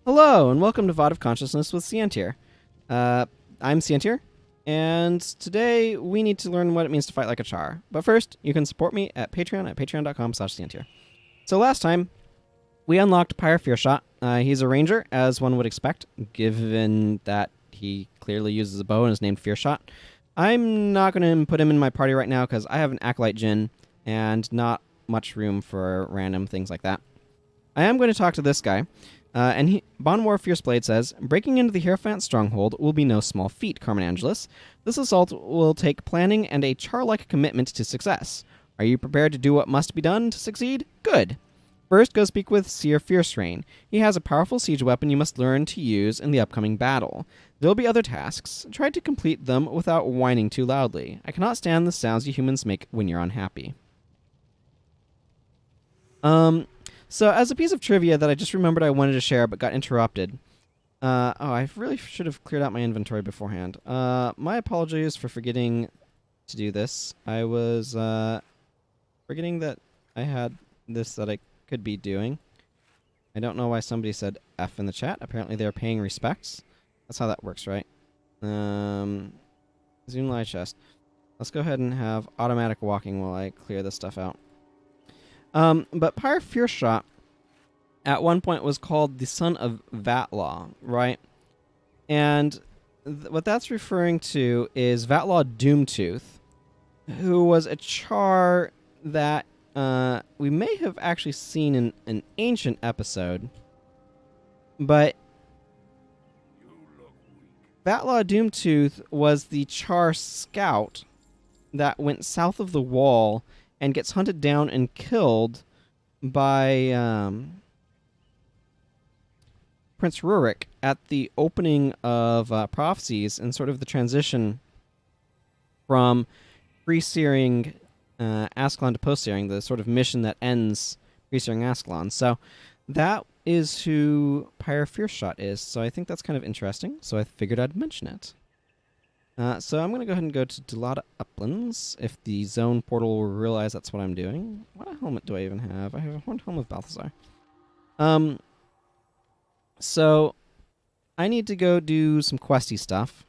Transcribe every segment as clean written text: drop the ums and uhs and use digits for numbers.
Hello, and welcome to VOD of Consciousness with Sientir. I'm Sientir, and today we need to learn what it means to fight like a Charr. But first, you can support me at Patreon at patreon.com/Sientir. So last time, we unlocked Pyre Fearshot. He's a ranger, as one would expect, given that he clearly uses a bow and is named Fearshot. I'm not going to put him in my party right now because I have an Acolyte Djinn and not much room for random things like that. I am going to talk to this guy. Bonwar Fierceblade says, breaking into the Hierophant stronghold will be no small feat, Carmen Angelus. This assault will take planning and a Charr-like commitment to success. Are you prepared to do what must be done to succeed? Good. First, go speak with Seer Fiercerain. He has a powerful siege weapon you must learn to use in the upcoming battle. There will be other tasks. Try to complete them without whining too loudly. I cannot stand the sounds you humans make when you're unhappy. So as a piece of trivia that I just remembered I wanted to share but got interrupted. I really should have cleared out my inventory beforehand. My apologies for forgetting to do this. I was forgetting that I had this that I could be doing. I don't know why somebody said F in the chat. Apparently they're paying respects. That's how that works, right? Zoom light chest. Let's go ahead and have automatic walking while I clear this stuff out. But Pyre Fearshot at one point was called the son of Vatlaw, right? And what that's referring to is Vatlaw Doomtooth, who was a Charr that we may have actually seen in an ancient episode. But Vatlaw Doomtooth was the Charr scout that went south of the wall and gets hunted down and killed by Prince Rurik at the opening of Prophecies and sort of the transition from pre-searing Ascalon to post-searing, the sort of mission that ends pre-searing Ascalon. So that is who Pyre Fearshot is. So I think that's kind of interesting, so I figured I'd mention it. So I'm going to go ahead and go to Delata Uplands, if the zone portal will realize that's what I'm doing. What helmet do I even have? I have a horned helm of Balthazar. So I need to go do some questy stuff.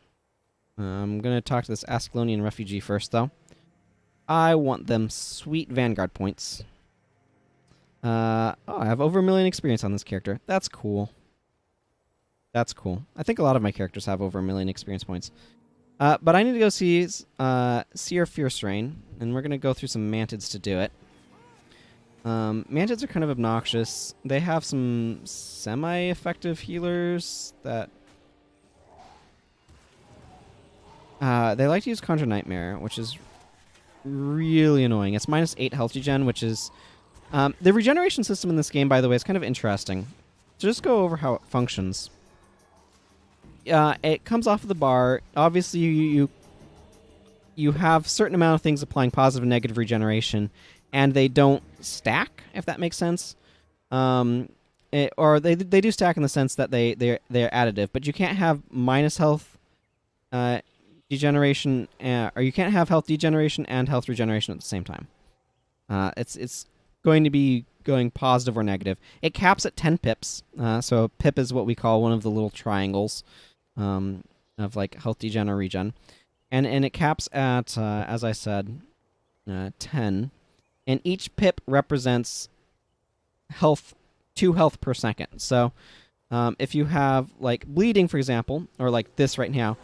I'm going to talk to this Ascalonian refugee first, though. I want them sweet Vanguard points. I have over 1 million experience on this character. That's cool. That's cool. I think a lot of my characters have over 1 million experience points. But I need to go see Seer Fiercerain, and we're going to go through some mantids to do it. Mantids are kind of obnoxious. They have some semi-effective healers that... they like to use Conjure Nightmare, which is really annoying. It's -8 health regen, which is... the regeneration system in this game, by the way, is kind of interesting. So just go over how it functions. It comes off of the bar. Obviously, you have a certain amount of things applying positive and negative regeneration, and they don't stack, if that makes sense. Or they do stack in the sense that they're additive, but you can't have minus health degeneration, or you can't have health degeneration and health regeneration at the same time. It's going to be going positive or negative. It caps at 10 pips. So pip is what we call one of the little triangles. Of like health degen or regen, and it caps at as I said 10, and each pip represents 2 health per second. So if you have like bleeding, for example, or like this right now,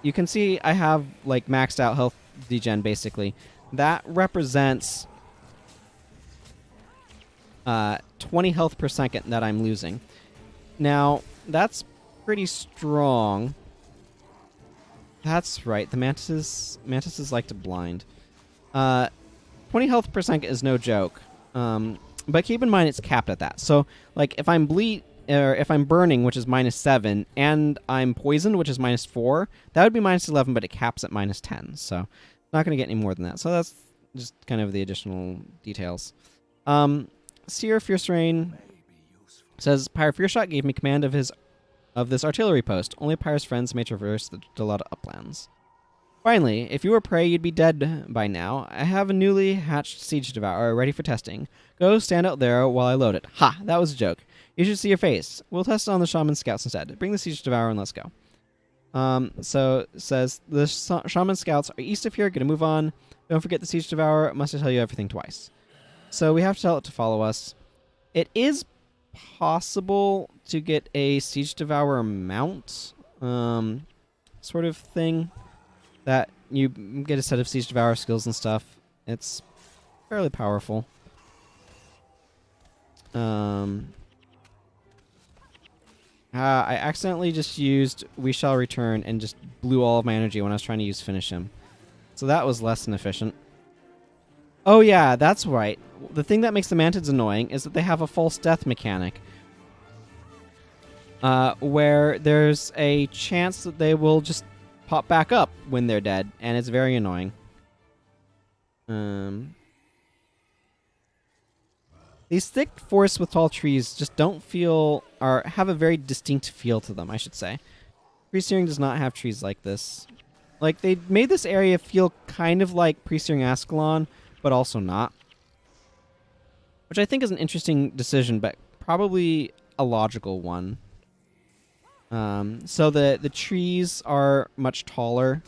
you can see I have like maxed out health degen. Basically that represents 20 health per second that I'm losing. Now that's pretty strong. That's right. The mantises like to blind. 20 health per second is no joke. But keep in mind it's capped at that. So like if I'm if I'm burning, which is -7, and I'm poisoned, which is -4, that would be -11, but it caps at -10. So not going to get any more than that. So that's just kind of the additional details. Seer Fiercerain says Pyre Fearshot gave me command of this artillery post. Only Pyre's friends may traverse the Delata Uplands. Finally, if you were prey, you'd be dead by now. I have a newly hatched Siege Devourer ready for testing. Go stand out there while I load it. Ha! That was a joke. You should see your face. We'll test it on the Shaman Scouts instead. Bring the Siege Devourer and let's go. So it says, the Shaman Scouts are east of here. Gonna move on. Don't forget the Siege Devourer. Must I tell you everything twice? So we have to tell it to follow us. It is possible to get a Siege Devourer mount, sort of thing, that you get a set of Siege Devourer skills and stuff. It's fairly powerful. I accidentally just used We Shall Return and just blew all of my energy when I was trying to use Finish Him. So that was less than efficient. Oh yeah, that's right. The thing that makes the Mantids annoying is that they have a false death mechanic. Where there's a chance that they will just pop back up when they're dead, and it's very annoying. These thick forests with tall trees just don't feel, or have a very distinct feel to them, I should say. Pre-Searing does not have trees like this. Like, they made this area feel kind of like Pre-Searing Ascalon, but also not. Which I think is an interesting decision, but probably a logical one. So the trees are much taller.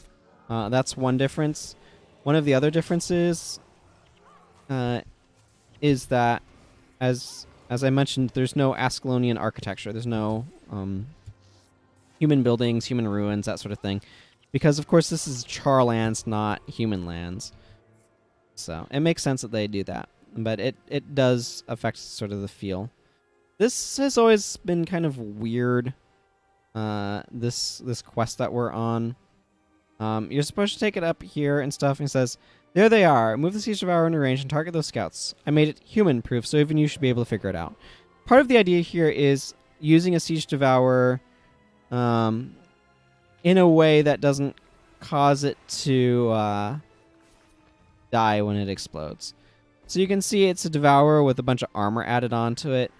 That's one difference. One of the other differences is that, as I mentioned, there's no Ascalonian architecture. There's no human buildings, human ruins, that sort of thing. Because, of course, this is Charr lands, not human lands. So it makes sense that they do that. But it does affect sort of the feel. This has always been kind of weird, this quest that we're on. You're supposed to take it up here and stuff, and it says, there they are. Move the Siege Devourer into range and target those scouts. I made it human-proof, so even you should be able to figure it out. Part of the idea here is using a Siege Devourer in a way that doesn't cause it to die when it explodes. So you can see it's a Devourer with a bunch of armor added onto it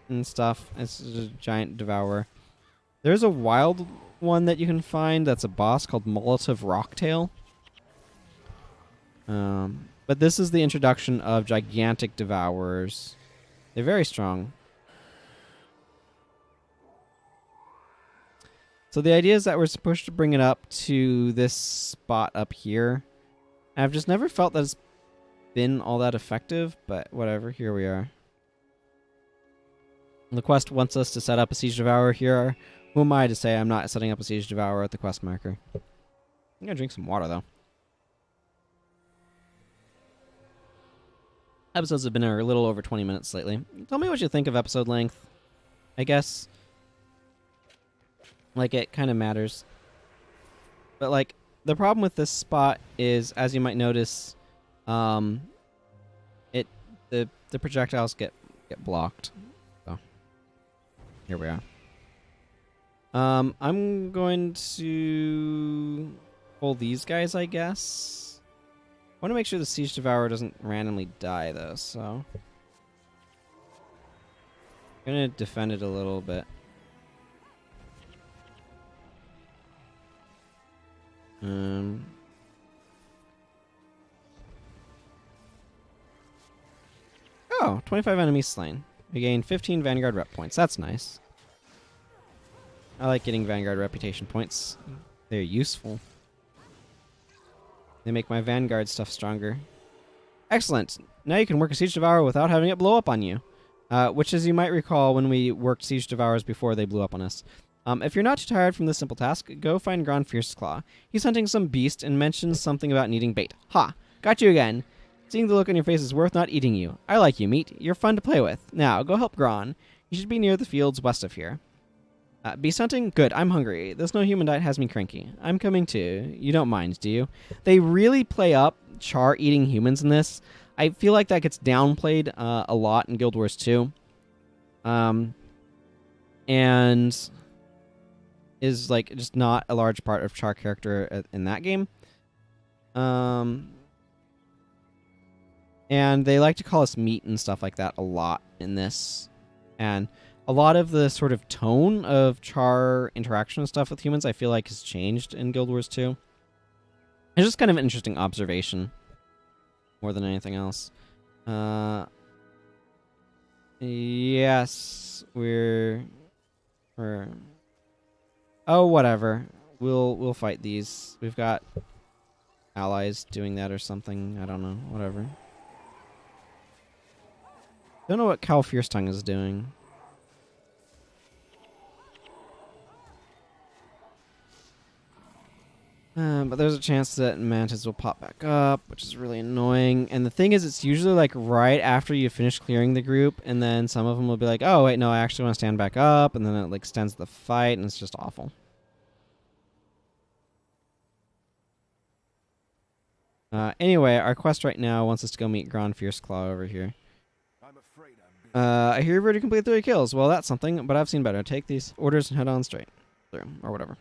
and stuff. It's a giant Devourer. There's a wild one that you can find that's a boss called Molotov Rocktail. But this is the introduction of gigantic Devourers. They're very strong. So the idea is that we're supposed to bring it up to this spot up here. I've just never felt that it's been all that effective, but whatever, here we are. The quest wants us to set up a Siege Devourer here. Who am I to say I'm not setting up a Siege Devourer at the quest marker? I'm gonna drink some water, though. Episodes have been a little over 20 minutes lately. Tell me what you think of episode length. I guess, like, it kind of matters. But, like, the problem with this spot is, as you might notice, the projectiles get blocked. So here we are. I'm going to pull these guys, I guess. I want to make sure the Siege Devourer doesn't randomly die, though, so I'm going to defend it a little bit. Oh, 25 enemies slain. We gain 15 Vanguard rep points. That's nice. I like getting Vanguard reputation points. They're useful. They make my Vanguard stuff stronger. Excellent. Now you can work a Siege Devourer without having it blow up on you. Which, as you might recall, when we worked Siege Devourers before they blew up on us. If you're not too tired from this simple task, go find Grand Fierceclaw. He's hunting some beast and mentions something about needing bait. Ha! Got you again. Seeing the look on your face is worth not eating you. I like you, meat. You're fun to play with. Now, go help Gran. You should be near the fields west of here. Beast hunting? Good, I'm hungry. This no human diet has me cranky. I'm coming too. You don't mind, do you? They really play up Charr eating humans in this. I feel like that gets downplayed a lot in Guild Wars 2. And is, like, just not a large part of Charr character in that game. And they like to call us meat and stuff like that a lot in this. And a lot of the sort of tone of Charr interaction and stuff with humans, I feel like, has changed in Guild Wars 2. It's just kind of an interesting observation, more than anything else. Yeah, Yes, we're... Oh, whatever. We'll fight these. We've got allies doing that or something. I don't know. Whatever. Don't know what Cal Fierce Tongue is doing. But there's a chance that mantis will pop back up, which is really annoying. And the thing is, it's usually like right after you finish clearing the group, and then some of them will be like, oh, wait, no, I actually want to stand back up, and then it like extends the fight, and it's just awful. Anyway, our quest right now wants us to go meet Grand Fierce Claw over here. I hear you've already completed 30 kills. Well, that's something, but I've seen better. Take these orders and head on straight through, or whatever.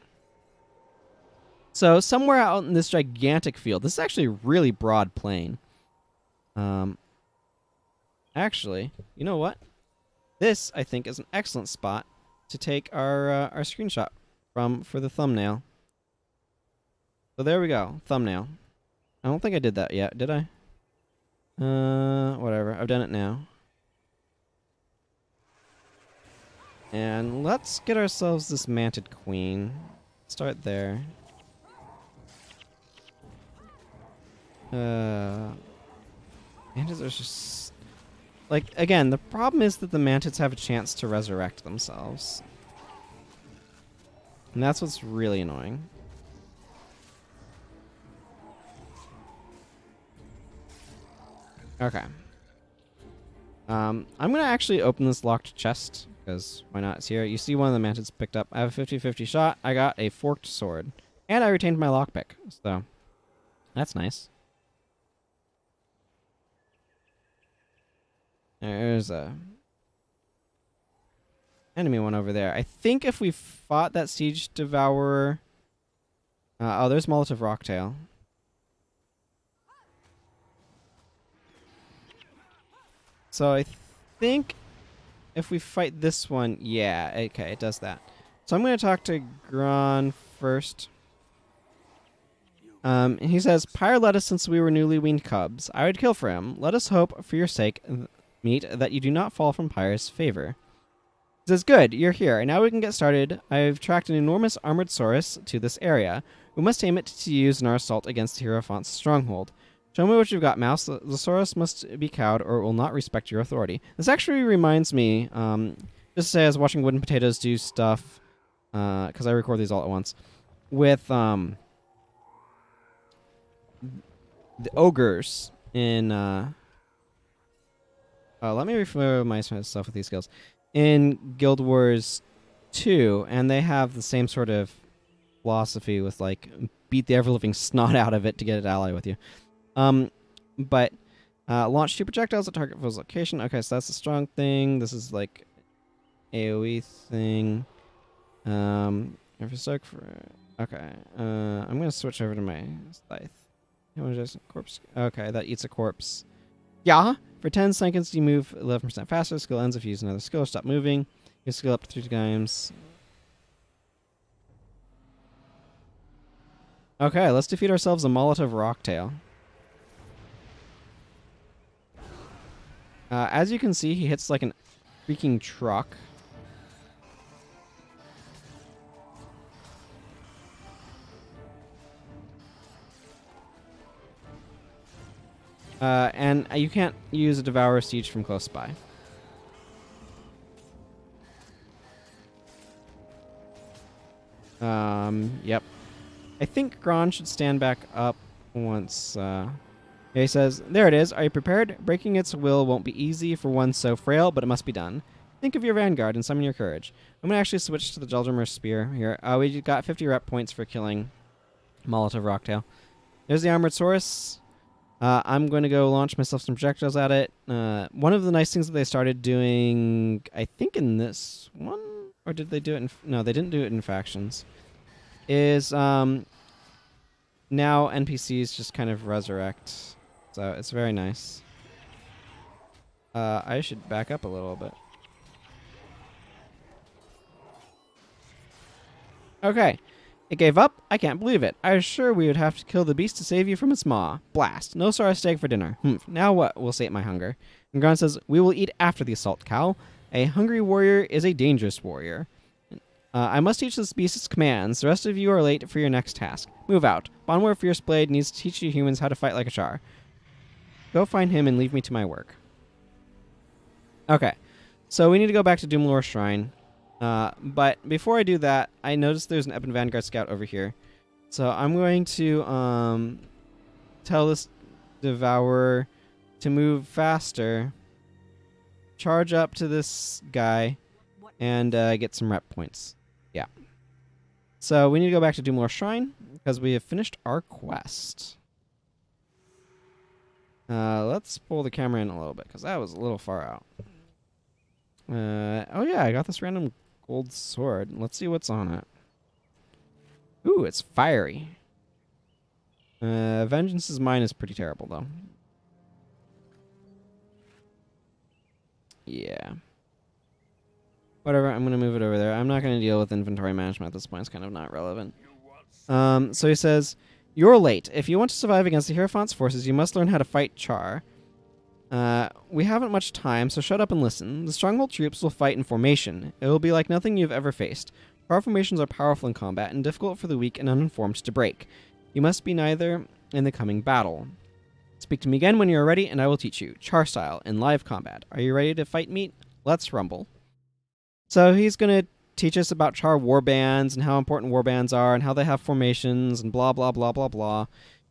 So, somewhere out in this gigantic field, this is actually a really broad plain. Actually, you know what? This, I think, is an excellent spot to take our screenshot from for the thumbnail. So there we go, thumbnail. I don't think I did that yet, did I? Whatever, I've done it now. And let's get ourselves this manted queen. Start there. Mantids are just... Like, again, the problem is that the mantids have a chance to resurrect themselves. And that's what's really annoying. Okay. I'm gonna actually open this locked chest, because why not? It's here. You see one of the mantids picked up. I have a 50-50 shot. I got a forked sword. And I retained my lockpick, so that's nice. There's a enemy one over there. I think if we fought that siege devourer... oh, there's Molotov Rocktail. So I think if we fight this one, yeah, okay, it does that. So I'm going to talk to Gran first. He says, Pyre led us since we were newly weaned cubs. I would kill for him. Let us hope, for your sake, meet, that you do not fall from Pyre's favor. He says, good, you're here, and now we can get started. I've tracked an enormous armored saurus to this area. We must tame it to use in our assault against Hierophant's stronghold. Show me what you've got, Mouse. The saurus must be cowed or it will not respect your authority. This actually reminds me, just to say I was watching Wooden Potatoes do stuff, because I record these all at once, with the ogres in... let me refamiliarize myself with these skills. In Guild Wars 2, and they have the same sort of philosophy with, like, beat the ever-living snot out of it to get it ally with you. But launch 2 projectiles at target foe's location. Okay, so that's a strong thing. This is like AoE thing. If you start for... Okay, I'm gonna switch over to my scythe. Corpse. Okay, that eats a corpse. Yeah! For 10 seconds, you move 11% faster. Skill ends if you use another skill. Stop moving. You skill up to 3 times. Okay, let's defeat ourselves a Molotov Rocktail. As you can see, he hits like an freaking truck. And you can't use a Devourer Siege from close by. Yep. I think Gran should stand back up once... he says, there it is. Are you prepared? Breaking its will won't be easy for one so frail, but it must be done. Think of your Vanguard and summon your courage. I'm going to actually switch to the Jeldramer Spear here. We got 50 rep points for killing Molotov Rocktail. There's the Armored Saurus. I'm going to go launch myself some projectiles at it. One of the nice things that they started doing, I think in this one, or did they do it in... No, they didn't do it in Factions, is now NPCs just kind of resurrect. So it's very nice. I should back up a little bit. Okay. It gave up? I can't believe it. I was sure we would have to kill the beast to save you from its maw. Blast. No Sarah steak for dinner. Now what will sate my hunger? And Gron says, we will eat after the assault, Cal. A hungry warrior is a dangerous warrior. I must teach this beast its commands. The rest of you are late for your next task. Move out. Bonwar Fierce Blade needs to teach you humans how to fight like a Charr. Go find him and leave me to my work. Okay. So we need to go back to Doomlore Shrine. But before I do that, I noticed there's an Ebon Vanguard scout over here. So I'm going to tell this Devourer to move faster, charge up to this guy, and get some rep points. Yeah. So we need to go back to Doomlore Shrine because we have finished our quest. Let's pull the camera in a little bit because that was a little far out. Oh yeah, I got this random gold sword. Let's see what's on it. Ooh, it's fiery. Vengeance's Mine is pretty terrible, though. Yeah. Whatever, I'm going to move it over there. I'm not going to deal with inventory management at this point. It's kind of not relevant. So he says, you're late. If you want to survive against the Hierophant's forces, you must learn how to fight Charr. We haven't much time, so shut up and listen. The Stronghold troops will fight in formation. It will be like nothing you've ever faced. Charr formations are powerful in combat and difficult for the weak and uninformed to break. You must be neither in the coming battle. Speak to me again when you are ready, and I will teach you. Charr style, in live combat. Are you ready to fight meat? Let's rumble. So he's going to teach us about Charr warbands and how important warbands are and how they have formations and blah, blah, blah, blah, blah.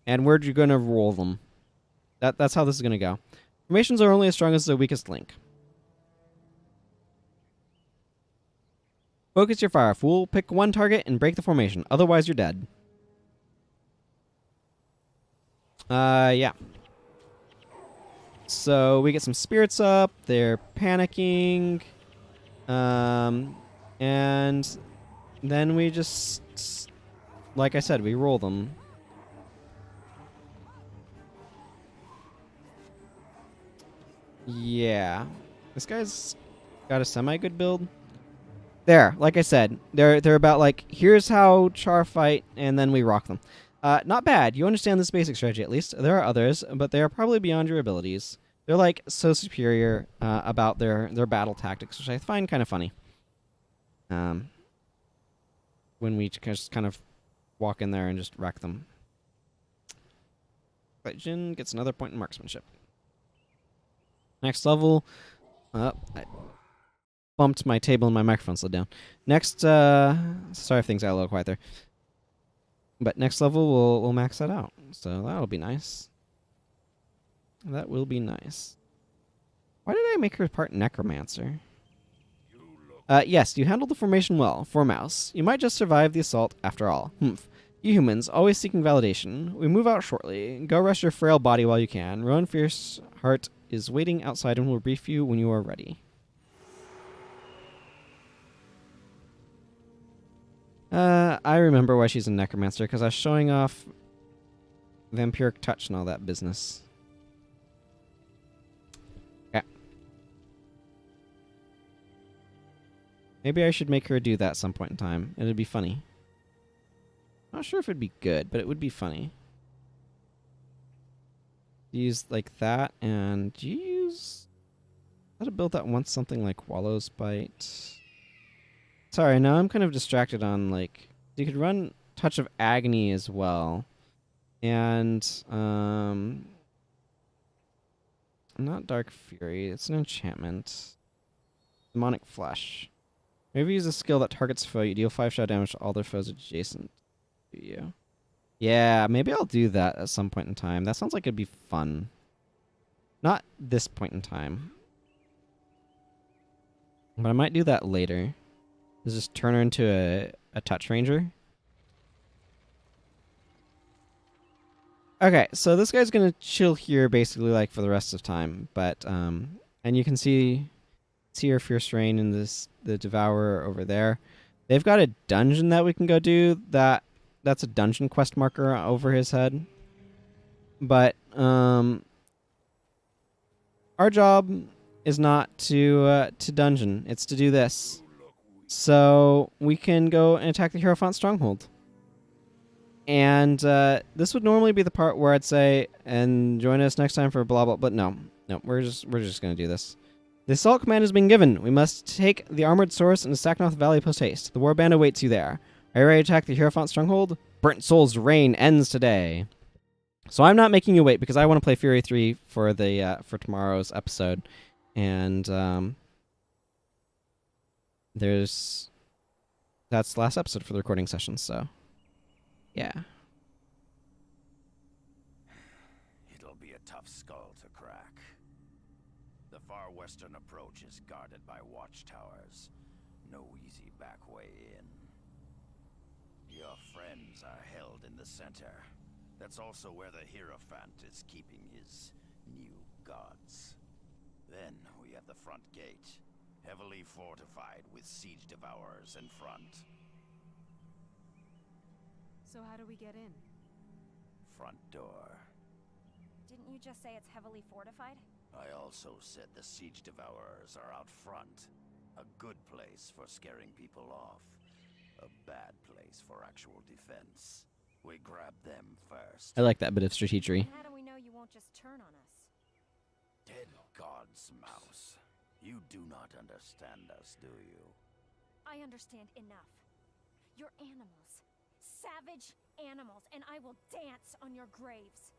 And where you're going to roll them. That's how this is going to go. Formations are only as strong as the weakest link. Focus your fire, fool. Pick one target and break the formation. Otherwise, you're dead. Yeah. So we get some spirits up. They're panicking. And then we just, like I said, we roll them. Yeah. This guy's got a semi-good build. There, like I said, they're about like, here's how Charr fight, and then we rock them. Not bad. You understand this basic strategy at least. There are others, but they are probably beyond your abilities. They're like so superior about their battle tactics, which I find kind of funny. When we just kind of walk in there and just wreck them. But Jin gets another point in marksmanship. Next level. I bumped my table and my microphone slid down. Next, sorry if things got a little quiet there. But next level, we'll max that out. So that'll be nice. That will be nice. Why did I make her part necromancer? Yes, you handled the formation well. For mouse. You might just survive the assault after all. Humph. You humans, always seeking validation. We move out shortly. Go rest your frail body while you can. Rowan Fierce Heart is waiting outside and will brief you when you are ready. I remember why she's a necromancer, because I was showing off vampiric touch and all that business. Yeah. Maybe I should make her do that at some point in time. It'd be funny. Not sure if it'd be good, but it would be funny. Use like that, and do you use... How to build that once something like Wallow's Bite? Sorry, now I'm kind of distracted on, like... You could run Touch of Agony as well. And, not Dark Fury. It's an enchantment. Demonic Flesh. Maybe use a skill that targets foe. You deal 5 shot damage to all their foes adjacent to you. Yeah, maybe I'll do that at some point in time. That sounds like it'd be fun. Not this point in time. But I might do that later. Is just turn her into a touch ranger. Okay, so this guy's gonna chill here basically like for the rest of time, but and you can see her Fierce Rain and the Devourer over there. They've got a dungeon that we can go do. That's a dungeon quest marker over his head. But our job is not to dungeon. It's to do this. So we can go and attack the Hierophant stronghold. And this would normally be the part where I'd say, and join us next time for blah blah. But no, we're just gonna do this. The assault command has been given. We must take the armored source into Sacknoth Valley post haste. The warband awaits you there. Are you ready to attack the Hierophant stronghold? Burnt Soul's reign ends today. So I'm not making you wait because I want to play Fury 3 for the for tomorrow's episode, and that's the last episode for the recording session. So yeah. It'll be a tough skull to crack. The far western approach is guarded by watchtowers. No easy back way in. Your friends are held in the center. That's also where the Hierophant is keeping his new gods. Then we have the front gate, heavily fortified with siege devourers in front. So how do we get in? Front door. Didn't you just say it's heavily fortified? I also said the siege devourers are out front. A good place for scaring people off. A bad place for actual defense. We grab them first. I like that bit of strategy. How do we know you won't just turn on us? Dead God's mouse. You do not understand us, do you? I understand enough. You're animals. Savage animals, and I will dance on your graves.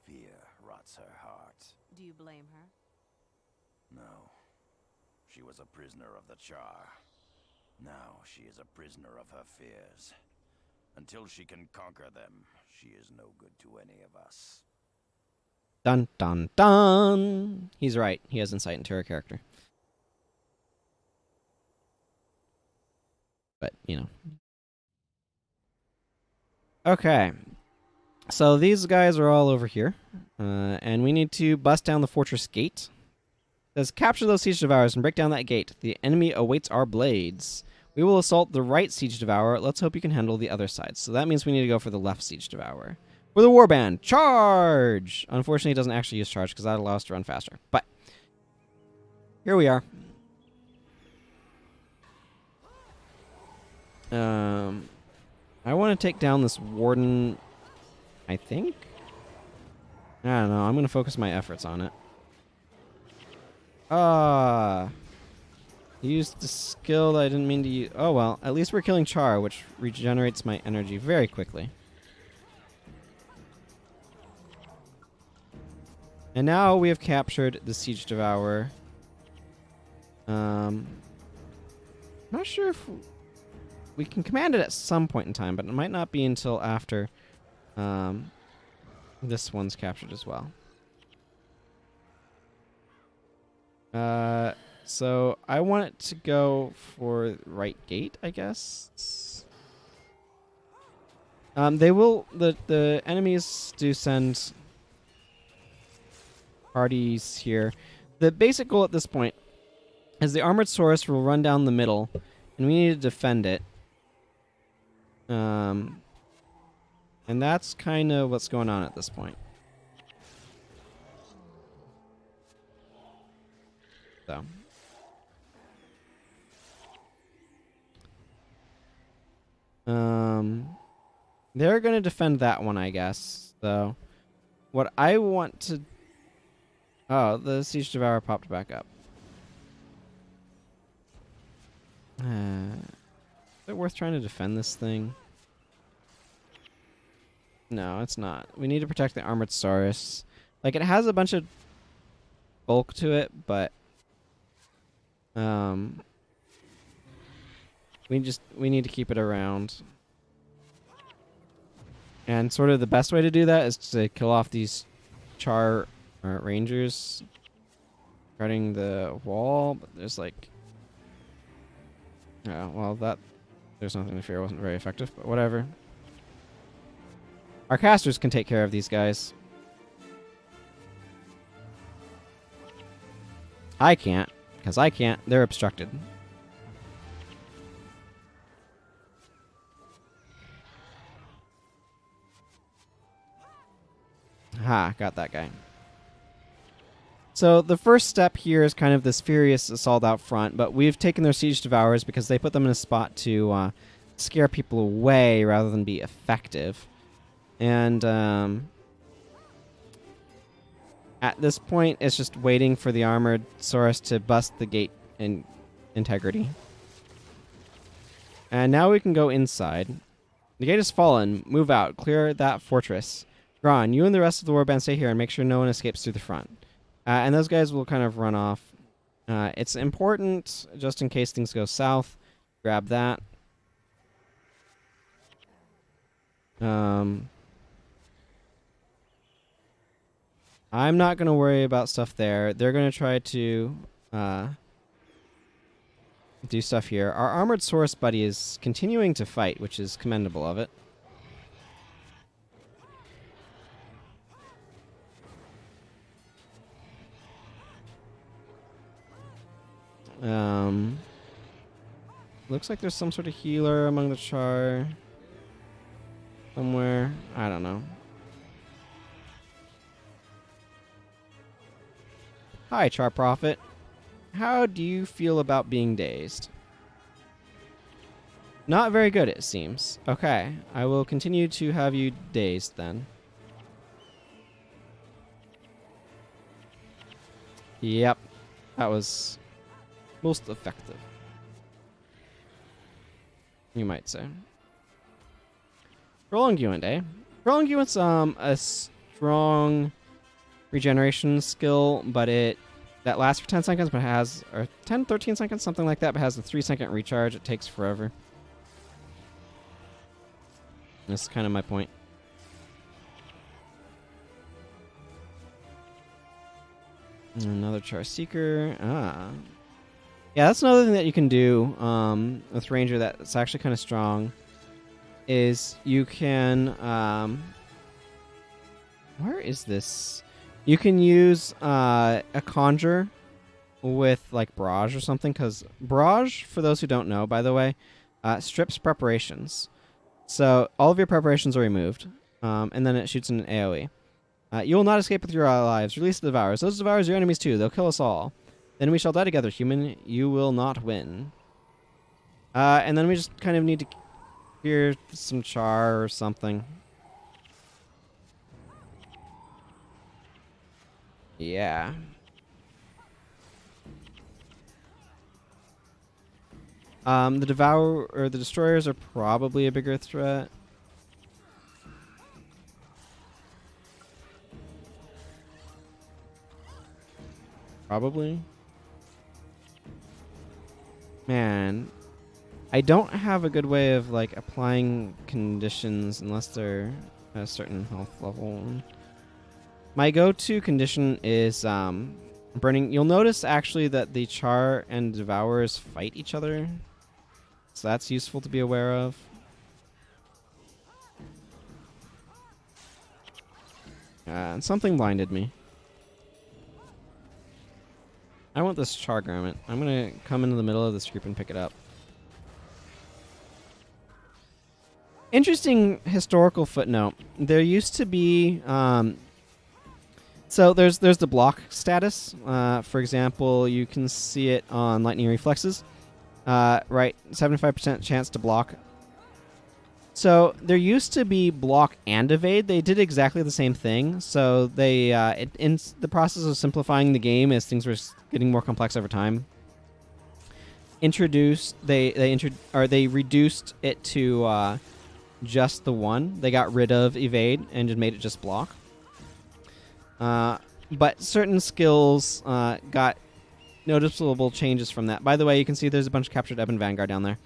Fear rots her heart. Do you blame her? No. She was a prisoner of the Charr. Now she is a prisoner of her fears. Until she can conquer them, she is no good to any of us. Dun dun dun! He's right. He has insight into her character. But, you know. Okay. So these guys are all over here. And we need to bust down the fortress gate. It says, capture those siege devourers and break down that gate. The enemy awaits our blades. We will assault the right siege devourer. Let's hope you can handle the other side. So that means we need to go for the left siege devourer. For the warband, charge! Unfortunately, it doesn't actually use charge because that allows us to run faster. But here we are. I want to take down this warden, I think? I don't know. I'm going to focus my efforts on it. Used the skill that I didn't mean to use. Oh well, at least we're killing Charr, which regenerates my energy very quickly. And now we have captured the siege devourer. Not sure if we can command it at some point in time, but it might not be until after this one's captured as well. So I want it to go for right gate, I guess. They will. The enemies do send parties here. The basic goal at this point is the armored source will run down the middle, and we need to defend it. And that's kind of what's going on at this point. So. They're going to defend that one, I guess. So, what I want to... Oh, the Siege Devourer popped back up. Is it worth trying to defend this thing? No, it's not. We need to protect the Armored Saurus. Like, it has a bunch of bulk to it, but... we need to keep it around. And sort of the best way to do that is to kill off these Charr rangers guarding the wall, but there's like... Oh, well, that... There's nothing to fear. It wasn't very effective, but whatever. Our casters can take care of these guys. I can't, because I can't. They're obstructed. Ha, got that guy. So the first step here is kind of this furious assault out front, but we've taken their siege devourers because they put them in a spot to scare people away rather than be effective. And at this point, it's just waiting for the armored source to bust the gate in integrity. And now we can go inside. The gate has fallen. Move out. Clear that fortress. Gron, you and the rest of the warband stay here and make sure no one escapes through the front. And those guys will kind of run off. It's important, just in case things go south. Grab that. I'm not going to worry about stuff there. They're going to try to do stuff here. Our armored source buddy is continuing to fight, which is commendable of it. Looks like there's some sort of healer among the Charr somewhere. I don't know. Hi, Charr Prophet. How do you feel about being dazed? Not very good, it seems. Okay, I will continue to have you dazed then. Yep, that was most effective, you might say. Prolonguent, eh? Prolonguent's a strong regeneration skill, but that lasts for 10 seconds, but has, or 10, 13 seconds, something like that, but has a 3-second recharge. It takes forever. That's kind of my point. Another Charr Seeker. Yeah, that's another thing that you can do with Ranger that's actually kind of strong. Is you can... where is this? You can use a Conjure with, like, Barrage or something, because Barrage, for those who don't know, by the way, strips preparations. So all of your preparations are removed, and then it shoots an AoE. You will not escape with your lives. Release the Devourers. Those Devourers are your enemies too. They'll kill us all. Then we shall die together, human. You will not win. And then we just kind of need to clear some Charr or something. Yeah. The Destroyers are probably a bigger threat. Probably. Man, I don't have a good way of, like, applying conditions unless they're at a certain health level. My go-to condition is burning. You'll notice actually that the Charr and Devourers fight each other, so that's useful to be aware of. And something blinded me. I want this Charr garment. I'm gonna come into the middle of this group and pick it up. Interesting historical footnote. There used to be so there's the block status. For example, you can see it on lightning reflexes. Right, 75% chance to block. So there used to be block and evade. They did exactly the same thing. So they in the process of simplifying the game as things were getting more complex over time, they reduced it to just the one. They got rid of evade and just made it just block. But certain skills got noticeable changes from that. By the way, you can see there's a bunch of captured Ebon Vanguard down there.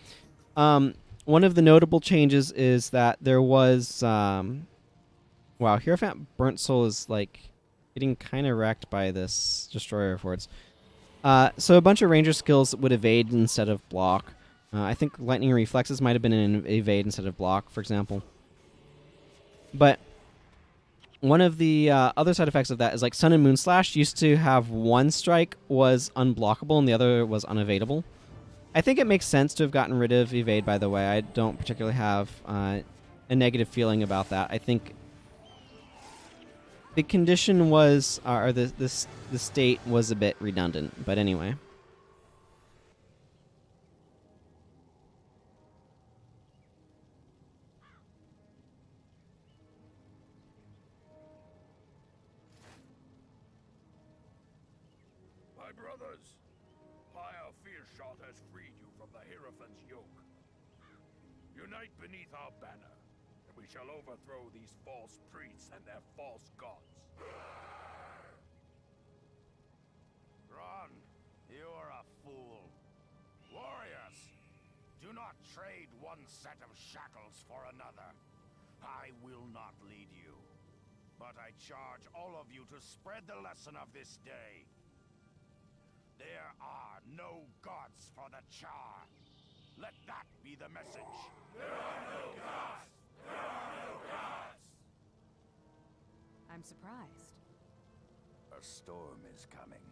One of the notable changes is that there was... wow, Hierophant Burnt Soul is, like, getting kind of wrecked by this Destroyer of Hordes. So a bunch of Ranger skills would evade instead of block. I think Lightning Reflexes might have been an evade instead of block, for example. But one of the other side effects of that is, like, Sun and Moon Slash used to have one strike was unblockable and the other was unevadable. I think it makes sense to have gotten rid of evade, by the way. I don't particularly have a negative feeling about that. I think the condition was, or the state was a bit redundant, but anyway. brothers. Pyre Fearshot has freed you from the Hierophant's yoke. Unite beneath our banner, and we shall overthrow these false priests and their false gods. Ron, you are a fool. Warriors, do not trade one set of shackles for another. I will not lead you, but I charge all of you to spread the lesson of this day. There are no gods for the Charr. Let that be the message. There are no gods! There are no gods! I'm surprised. A storm is coming.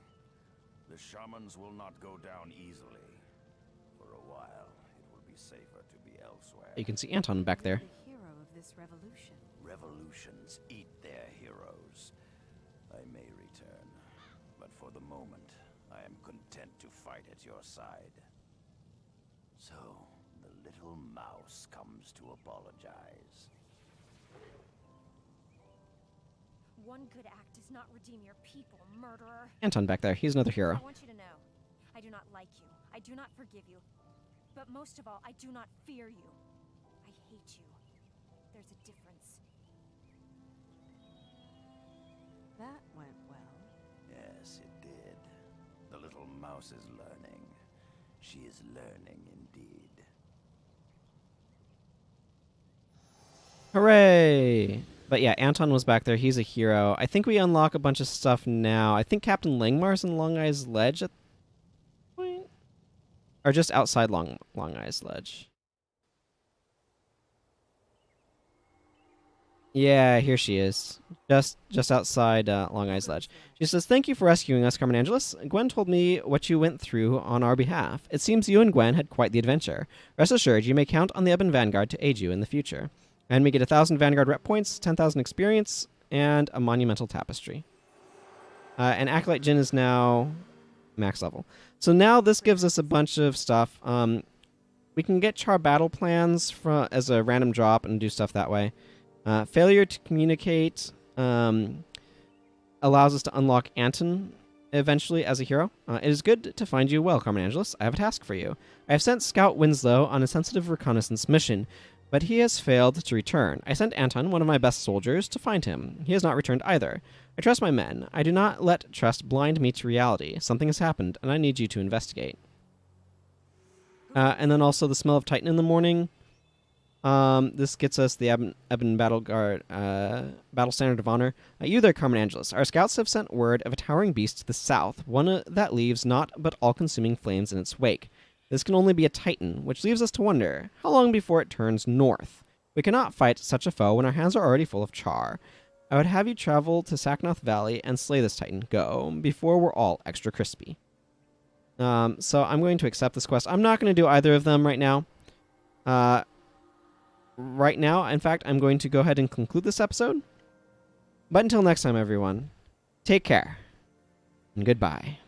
The shamans will not go down easily. For a while, it will be safer to be elsewhere. You can see Anton back there. The hero of this revolution. Revolutions eat their heroes. I may return, but for the moment, I am content to fight at your side. So, the little mouse comes to apologize. One good act does not redeem your people, murderer. Anton back there. He's another hero. I want you to know, I do not like you. I do not forgive you. But most of all, I do not fear you. I hate you. There's a difference. That went well. Yes, it did. The little mouse is learning. She is learning indeed. Hooray! But yeah, Anton was back there. He's a hero. I think we unlock a bunch of stuff now. I think Captain Langmar's in Long Eye's Ledge at the point. Or just outside Long Eye's Ledge. Yeah, here she is. Just outside Long Eye's Ledge. She says, "Thank you for rescuing us, Carmen Angelus. Gwen told me what you went through on our behalf. It seems you and Gwen had quite the adventure. Rest assured, you may count on the Ebon Vanguard to aid you in the future." And we get 1,000 Vanguard rep points, 10,000 experience, and a monumental tapestry. And Acolyte Jin is now max level. So now this gives us a bunch of stuff. We can get Charr battle plans as a random drop and do stuff that way. Failure to communicate allows us to unlock Anton eventually as a hero. It is good to find you well, Carmen Angelus. I have a task for you. I have sent Scout Winslow on a sensitive reconnaissance mission, but he has failed to return. I sent Anton, one of my best soldiers, to find him. He has not returned either. I trust my men. I do not let trust blind me to reality. Something has happened, and I need you to investigate. And then also the smell of Titan in the morning. This gets us the Ebon Battle Guard, Battle Standard of Honor. You there, Carmen Angelus. Our scouts have sent word of a towering beast to the south, one that leaves not but all-consuming flames in its wake. This can only be a Titan, which leaves us to wonder, how long before it turns north? We cannot fight such a foe when our hands are already full of Charr. I would have you travel to Saknoth Valley and slay this Titan. Go, before we're all extra crispy. So I'm going to accept this quest. I'm not going to do either of them right now. Right now, in fact, I'm going to go ahead and conclude this episode. But until next time, everyone, take care, and goodbye.